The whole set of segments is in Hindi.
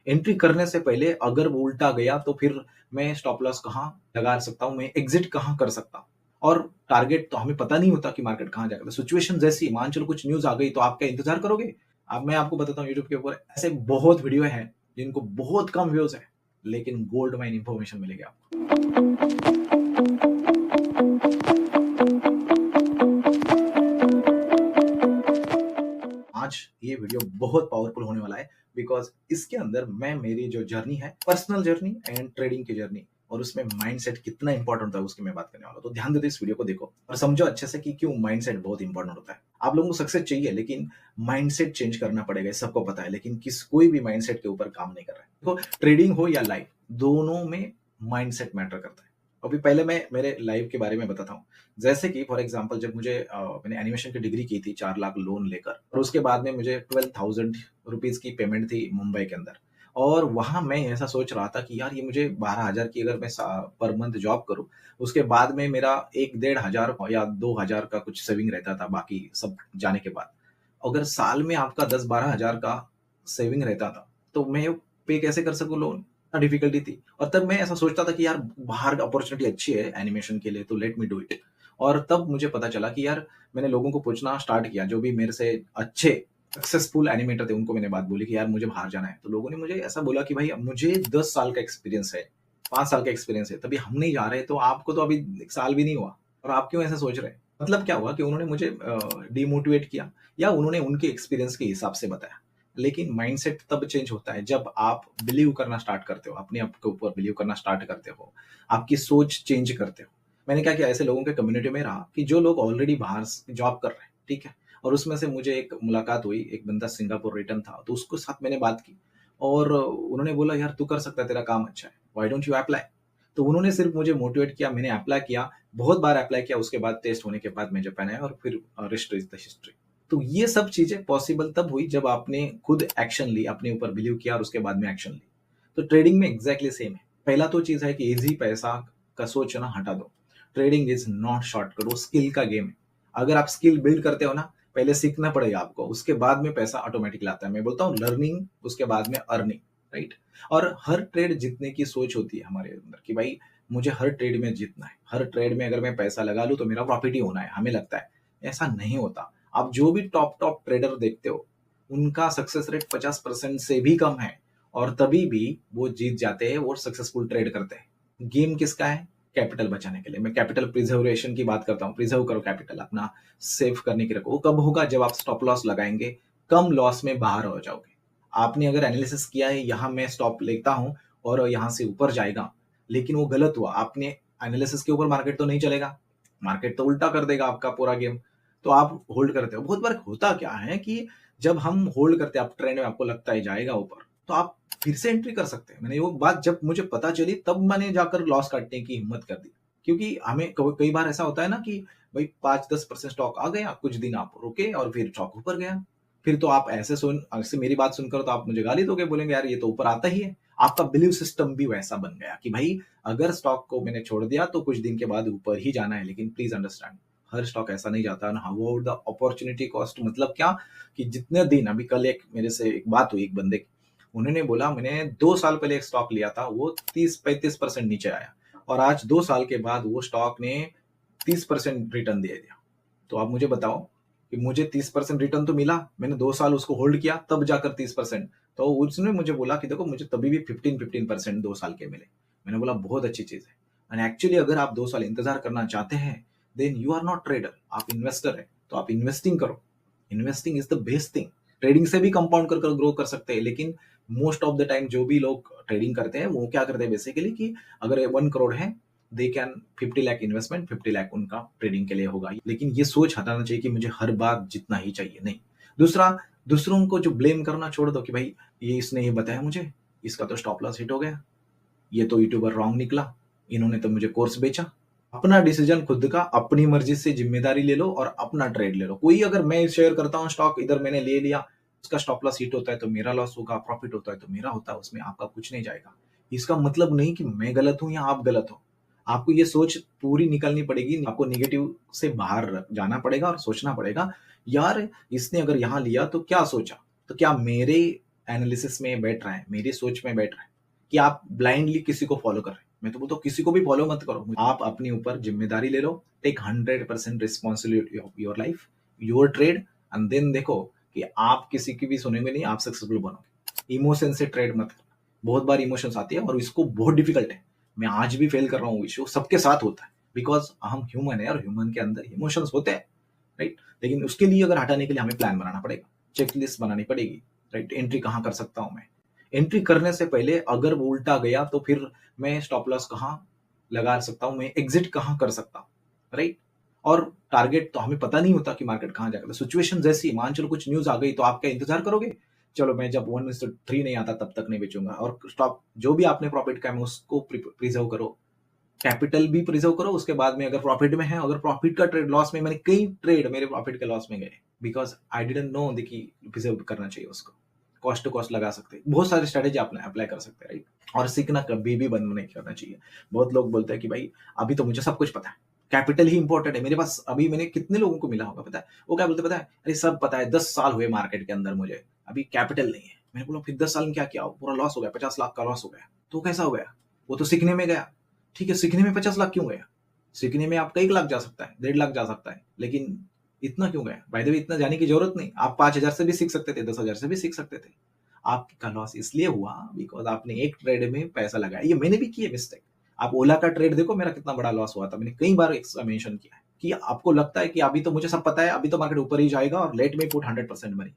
एंट्री करने से पहले अगर वो उल्टा गया तो फिर मैं स्टॉप लॉस कहाँ लगा सकता हूँ, मैं एग्जिट कहाँ कर सकता हूँ। और टारगेट तो हमें पता नहीं होता कि मार्केट कहाँ जाएगा। तो सिचुएशन जैसी मान चलो कुछ न्यूज़ आ गई तो आप क्या इंतज़ार करोगे? अब मैं आपको बताता हूँ यूट्यूब के ऊपर ऐसे बहुत वीडियो हैं जिनको बहुत कम व्यूज़ है, लेकिन गोल्ड माइन इन्फॉर्मेशन मिलेगी आपको। आज ये वीडियो बहुत पावरफुल होने वाला है बिकॉज़ इसके अंदर मैं मेरी जो जर्नी है, पर्सनल जर्नी एंड ट्रेडिंग की जर्नी और उसमें माइंडसेट कितना इंपॉर्टेंट होता है उसकी मैं बात करने वाला हूँ। तो ध्यान देते इस वीडियो को देखो और समझो अच्छे से कि क्यों माइंडसेट बहुत इंपॉर्टेंट होता है। आप लोगों को सक्सेस चाहिए लेकिन माइंडसेट चेंज करना पड़ेगा, ये सबको पता है, लेकिन कोई भी माइंडसेट के ऊपर काम नहीं कर रहा है। देखो ट्रेडिंग हो या लाइफ, दोनों में माइंडसेट मैटर करता है। अभी पहले मैं मेरे लाइफ के बारे में बताता हूँ। जैसे कि फॉर एग्जांपल जब मैंने एनिमेशन की डिग्री की थी 4 लाख लोन लेकर और उसके बाद में मुझे 12,000 रुपीज़ की पेमेंट थी मुंबई के अंदर। और वहाँ मैं ऐसा सोच रहा था कि यार ये मुझे 12,000 की अगर मैं सा पर मंथ जॉब करूँ, उसके बाद में मेरा 1 डेढ़ हज़ार या 2,000 का कुछ सेविंग रहता था बाकी सब जाने के बाद। अगर साल में आपका 10-12 हज़ार का सेविंग रहता था, तो मैं पे कैसे कर सकूँ लोन? डिफिकल्टी थी और तब मैं ऐसा सोचता था कि यार बाहर अपॉर्चुनिटी अच्छी है एनिमेशन के लिए तो लेट मी डू इट। और तब मुझे पता चला कि यार मैंने लोगों को पूछना स्टार्ट किया जो भी मेरे से अच्छे सक्सेसफुल एनिमेटर थे उनको मैंने बात बोली कि यार मुझे बाहर जाना है। तो लोगों ने मुझे ऐसा बोला कि भाई मुझे 10 साल का एक्सपीरियंस है, 5 साल का एक्सपीरियंस है, तभी हम नहीं जा रहे तो आपको तो अभी 1 साल भी नहीं हुआ और आप क्यों ऐसा सोच रहे हैं? मतलब क्या हुआ कि उन्होंने मुझे डिमोटिवेट किया या उन्होंने उनके एक्सपीरियंस के हिसाब से बताया। लेकिन माइंडसेट तब चेंज होता है जब आप बिलीव करना स्टार्ट करते हो, अपने आप के ऊपर बिलीव करना स्टार्ट करते हो, आपकी सोच चेंज करते हो। मैंने क्या किया ऐसे लोगों के कम्युनिटी में रहा कि जो लोग ऑलरेडी बाहर जॉब कर रहे हैं, ठीक है? और उसमें से मुझे एक मुलाकात हुई, एक बंदा सिंगापुर रिटर्न था, तो उसके साथ मैंने बात की और उन्होंने बोला, "यार तू कर सकता है, तेरा काम अच्छा है, व्हाई डोंट यू अप्लाई?" तो उन्होंने सिर्फ मुझे मोटिवेट किया, मैंने अप्लाई किया, बहुत बार अप्लाई किया, उसके बाद टेस्ट होने के बाद मैं जापान आया और फिर रेस्ट इज़ द हिस्ट्री। तो ये सब चीज़ें पॉसिबल तब हुई जब आपने खुद एक्शन ली, अपने ऊपर बिलीव किया और उसके बाद में एक्शन ली। तो ट्रेडिंग में एग्ज़ैक्टली सेम है। पहला तो चीज़ है कि ईज़ी पैसा का सोचना हटा दो। ट्रेडिंग इज़ नॉट शॉर्टकट, वो स्किल का गेम है। अगर आप स्किल बिल्ड करते हो ना, पहले सीखना पड़ेगा आपको, उसके बाद में पैसा ऑटोमेटिकली आता है। मैं बोलता हूँ लर्निंग उसके बाद में अर्निंग, राइट? और हर ट्रेड जीतने की सोच होती है हमारे अंदर कि भाई मुझे हर ट्रेड में जीतना है। हर ट्रेड में अगर मैं पैसा लगा लूँ तो मेरा प्रॉफिट ही होना है, हमें लगता है। ऐसा नहीं होता। आप जो भी टॉप ट्रेडर देखते हो, उनका सक्सेस रेट 50% से भी कम है और तभी भी वो जीत जाते हैं और सक्सेसफुल ट्रेड करते हैं। गेम किसका है? कैपिटल बचाने के लिए। मैं कैपिटल प्रिजर्वेशन की बात करता हूँ। प्रिजर्व करो कैपिटल, अपना सेव करने की रखो। वो कब होगा? जब आप स्टॉप लॉस लगाएँगे, कम लॉस में बाहर हो जाओगे। आपने अगर एनालिसिस किया है, यहाँ मैं स्टॉप लेता हूँ और यहाँ से ऊपर जाएगा, लेकिन वो गलत हुआ। आपने एनालिसिस के ऊपर मार्केट तो नहीं चलेगा, मार्केट तो उल्टा कर देगा आपका पूरा गेम। तो आप होल्ड करते हो। बहुत बार होता क्या है कि जब हम होल्ड करते हैं, आप ट्रेंड में आपको लगता है जाएगा ऊपर, तो आप फिर से एंट्री कर सकते हैं। मैंने वो बात जब मुझे पता चली तब मैंने जाकर लॉस काटने की हिम्मत कर दी। क्योंकि हमें कई बार ऐसा होता है ना कि भाई 5-10% स्टॉक आ गया, कुछ दिन आप रुके और फिर स्टॉक ऊपर गया। फिर तो आप ऐसे मेरी बात सुनकर तो आप मुझे गाली दोगे, बोलेंगे यार ये तो ऊपर आता ही है। आपका बिलीव सिस्टम भी वैसा बन गया कि भाई अगर स्टॉक को मैंने छोड़ दिया तो कुछ दिन के बाद ऊपर ही जाना है। लेकिन प्लीज अंडरस्टैंड, हर स्टॉक ऐसा नहीं जाता ना। How about the opportunity cost, मतलब क्या कि जितने दिन, अभी कल एक मेरे से एक बात हुई एक बंदे की, उन्होंने बोला मैंने 2 साल पहले एक स्टॉक लिया था, वो 30-35% नीचे आया और आज 2 साल के बाद वो स्टॉक ने 30% रिटर्न दे दिया। तो आप मुझे बताओ कि मुझे 30% रिटर्न तो मिला, मैंने 2 साल उसको होल्ड किया तब जाकर 30%। तो उसने मुझे बोला कि देखो मुझे तभी भी 15-15% 2 साल के मिले। मैंने बोला बहुत अच्छी चीज़ है। एंड एक्चुअली अगर आप 2 साल इंतज़ार करना चाहते हैं, then you are not trader, आप इन्वेस्टर हैं। तो आप इन्वेस्टिंग करो। Investing is the best thing. Trading से भी कंपाउंड कर ग्रो कर सकते हैं, लेकिन मोस्ट ऑफ द टाइम जो भी लोग ट्रेडिंग करते हैं, वो क्या करते हैं बेसिकली कि अगर 1 करोड़ है, they can 50 lakh investment, 50 lakh उनका ट्रेडिंग के लिए होगा। लेकिन ये सोच हटाना चाहिए कि मुझे हर बार जितना ही चाहिए, नहीं। दूसरा, दूसरों को जो ब्लेम करना छोड़ दो कि भाई ये इसने ये बताया मुझे, इसका तो स्टॉप लॉस हिट हो गया, ये तो यूट्यूबर रॉन्ग निकला, इन्होंने तो मुझे कोर्स बेचा। अपना डिसीजन खुद का, अपनी मर्जी से जिम्मेदारी ले लो और अपना ट्रेड ले लो। कोई अगर मैं शेयर करता हूँ स्टॉक, इधर मैंने ले लिया, उसका स्टॉप लॉस हिट होता है तो मेरा लॉस होगा, प्रॉफिट होता है तो मेरा होता है, उसमें आपका कुछ नहीं जाएगा। इसका मतलब नहीं कि मैं गलत हूँ या आप गलत हो। आपको ये सोच पूरी निकालनी पड़ेगी, आपको नेगेटिव से बाहर जाना पड़ेगा और सोचना पड़ेगा, यार इसने अगर यहाँ लिया तो क्या सोचा? तो क्या मेरे एनालिसिस में बैठ रहा है, मेरी सोच में बैठ रहा है कि आप ब्लाइंडली किसी को फॉलो कर रहे हैं। मैं तो बोलता हूँ किसी को भी फॉलो मत करो, आप अपने ऊपर जिम्मेदारी ले लो, take 100% responsibility of your life, your trade, and then देखो कि आप किसी की भी सुनेंगे नहीं, आप सक्सेसफुल बनोगे। इमोशन से ट्रेड मत करना, बहुत बार इमोशंस आती है और इसको बहुत डिफिकल्ट है। मैं आज भी फेल कर रहा हूँ, इशू सबके साथ होता है, बिकॉज हम ह्यूमन है और ह्यूमन के अंदर इमोशंस होते हैं, राइट। लेकिन उसके लिए अगर हटाने के लिए हमें प्लान बनाना पड़ेगा, चेकलिस्ट बनानी पड़ेगी, राइट। एंट्री कहाँ कर सकता हूँ मैं, एंट्री करने से पहले अगर वो उल्टा गया तो फिर मैं स्टॉप लॉस कहाँ लगा सकता हूँ, मैं एग्जिट कहाँ कर सकता हूँ, राइट। और टारगेट तो हमें पता नहीं होता कि मार्केट कहाँ जाएगा। सिचुएशन जैसी मान चलो कुछ न्यूज आ गई तो आप क्या इंतजार करोगे, चलो मैं जब 1:3 नहीं आता तब तक नहीं बेचूंगा, और स्टॉप जो भी आपने प्रॉफिट का है उसको प्रिजर्व करो, कैपिटल भी प्रिजर्व करो। उसके बाद में अगर प्रॉफिट में है, अगर प्रॉफिट का ट्रेड लॉस में, मैंने कई ट्रेड मेरे प्रॉफिट के लॉस में गए बिकॉज आई डिडंट नो देखिए प्रिजर्व करना चाहिए उसको, कॉस्ट टू कॉस्ट लगा सकते हैं, बहुत सारे स्ट्रेटेजी आप अप्लाई कर सकते हैं, राइट। और सीखना कभी भी बंद नहीं करना चाहिए। बहुत लोग बोलते हैं कि भाई अभी तो मुझे सब कुछ पता है, कैपिटल ही इंपॉर्टेंट है मेरे पास। अभी मैंने कितने लोगों को मिला होगा पता है, वो क्या बोलते पता है, अरे सब पता है, 10 साल हुए मार्केट के अंदर, मुझे अभी कैपिटल नहीं है। मैंने बोला फिर 10 साल में क्या किया, पूरा लॉस हो गया, 50 लाख का लॉस हो गया। तो कैसा हो गया, वो तो सीखने में गया। ठीक है, सीखने में 50 लाख क्यों गया, सीखने में आप 1 लाख जा सकता है, 1.5 लाख जा सकता है, लेकिन इतना क्यों गया। बाय द वे इतना जाने की जरूरत नहीं, आप 5,000 से भी सीख सकते थे, 10,000 से भी सीख सकते थे। आपका लॉस इसलिए हुआ बिकॉज आपने एक ट्रेड में पैसा लगाया। ये मैंने भी किया मिस्टेक। आप ओला का ट्रेड देखो, मेरा कितना बड़ा लॉस हुआ था, मैंने कई बार मेंशन किया है कि आपको लगता है कि अभी तो मुझे सब पता है, अभी तो मार्केट ऊपर ही जाएगा और लेट में पुट 100% मनी।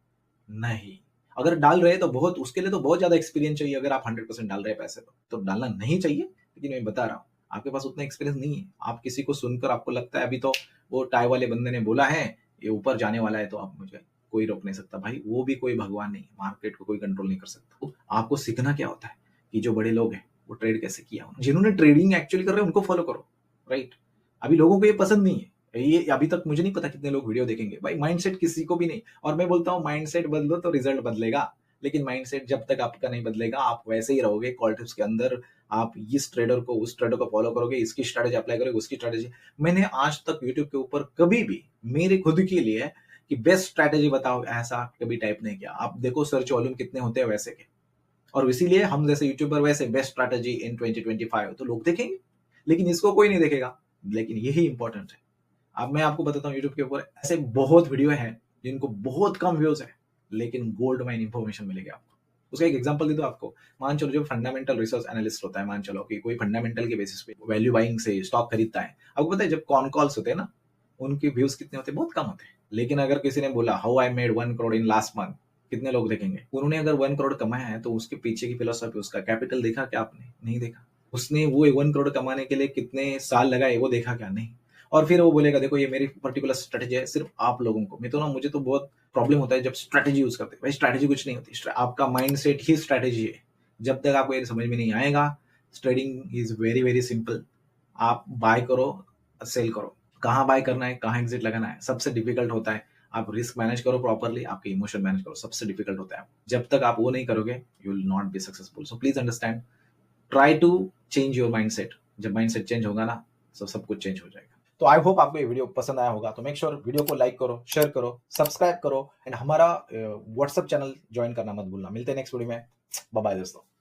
नहीं, अगर डाल रहे तो बहुत, उसके लिए तो बहुत ज्यादा एक्सपीरियंस चाहिए। अगर आप 100% डाल रहे हैं पैसे तो डालना नहीं चाहिए, लेकिन मैं बता रहा हूँ आपके पास उतना एक्सपीरियंस नहीं है। आप किसी को सुनकर आपको लगता है अभी तो वो टाई वाले बंदे ने बोला है ये ऊपर जाने वाला है, तो आप मुझे कोई रोक नहीं सकता। भाई वो भी कोई भगवान नहीं, मार्केट को कोई कंट्रोल नहीं कर सकता। तो आपको सीखना क्या होता है कि जो बड़े लोग हैं वो ट्रेड कैसे किया, जिन्होंने ट्रेडिंग एक्चुअली कर रहे हैं उनको फॉलो करो, राइट। अभी लोगों को ये पसंद नहीं है, ये अभी तक मुझे नहीं पता कितने लोग वीडियो देखेंगे। भाई माइंडसेट किसी को भी नहीं, और मैं बोलता हूँ माइंडसेट बदलो तो रिजल्ट बदलेगा, लेकिन माइंडसेट जब तक आपका नहीं बदलेगा आप वैसे ही रहोगे कॉल टिप्स के अंदर। आप इस ट्रेडर को उस ट्रेडर को फॉलो करोगे, इसकी स्ट्रेटेजी अप्लाई करोगे, उसकी स्ट्रेटेजी। मैंने आज तक यूट्यूब के ऊपर कभी भी मेरे खुद के लिए कि बेस्ट स्ट्रैटेजी बताओ ऐसा कभी टाइप नहीं किया। आप देखो सर्च वॉल्यूम कितने होते हैं वैसे के, और इसीलिए हम जैसे यूट्यूबर वैसे बेस्ट स्ट्रैटेजी इन 2025 तो लोग देखेंगे, लेकिन इसको कोई नहीं देखेगा। लेकिन यही इंपॉर्टेंट है। अब मैं आपको बताता हूँ यूट्यूब के ऊपर ऐसे बहुत वीडियो है जिनको बहुत कम व्यूज है, लेकिन गोल्ड माइन इंफॉर्मेशन मिलेगी आपको। उसका एक एग्जांपल दे दो आपको। मान चलो जो फंडामेंटल रिसर्च एनालिस्ट होता है, मान चलो कि कोई फंडामेंटल के बेसिस पे वैल्यू बाइंग से स्टॉक खरीदता है, आपको पता है जब कॉन कॉल्स होते हैं ना, उनके व्यूज कितने होते हैं, बहुत कम होते हैं। लेकिन अगर किसी ने बोला how I made 1 crore in last month, कितने लोग देखेंगे। उन्होंने अगर 1 करोड़ कमाया है तो उसके पीछे की फिलोसॉफी, उसका कैपिटल देखा क्या आपने, नहीं देखा। उसने वो 1 करोड़ कमाने के लिए कितने साल लगाए वो देखा क्या, नहीं। और फिर वो बोलेगा देखो ये मेरी पर्टिकुलर स्ट्रेटेजी है सिर्फ आप लोगों को। मैं तो ना, मुझे तो बहुत प्रॉब्लम होता है जब स्ट्रेटेजी यूज करते हैं। भाई स्ट्रेटेजी कुछ नहीं होती, आपका माइंडसेट ही स्ट्रेटेजी है। जब तक आपको ये समझ में नहीं आएगा, trading is very very simple. आप बाय करो, सेल करो, कहाँ बाय करना है, कहाँ एग्जिट लगाना है, सबसे डिफिकल्ट होता है। आप रिस्क मैनेज करो प्रॉपरली, आपके इमोशन मैनेज करो, सबसे डिफिकल्ट होता है। जब तक आप वो नहीं करोगे you will not be successful. So please understand, try to change your mindset. जब माइंडसेट चेंज होगा ना, सब कुछ चेंज हो जाएगा। तो आई होप आपको ये वीडियो पसंद आया होगा। तो मेक श्योर वीडियो को लाइक करो, शेयर करो, सब्सक्राइब करो, एंड हमारा व्हाट्सएप चैनल ज्वाइन करना मत भूलना। मिलते हैं नेक्स्ट वीडियो में। बाय बाय दोस्तों।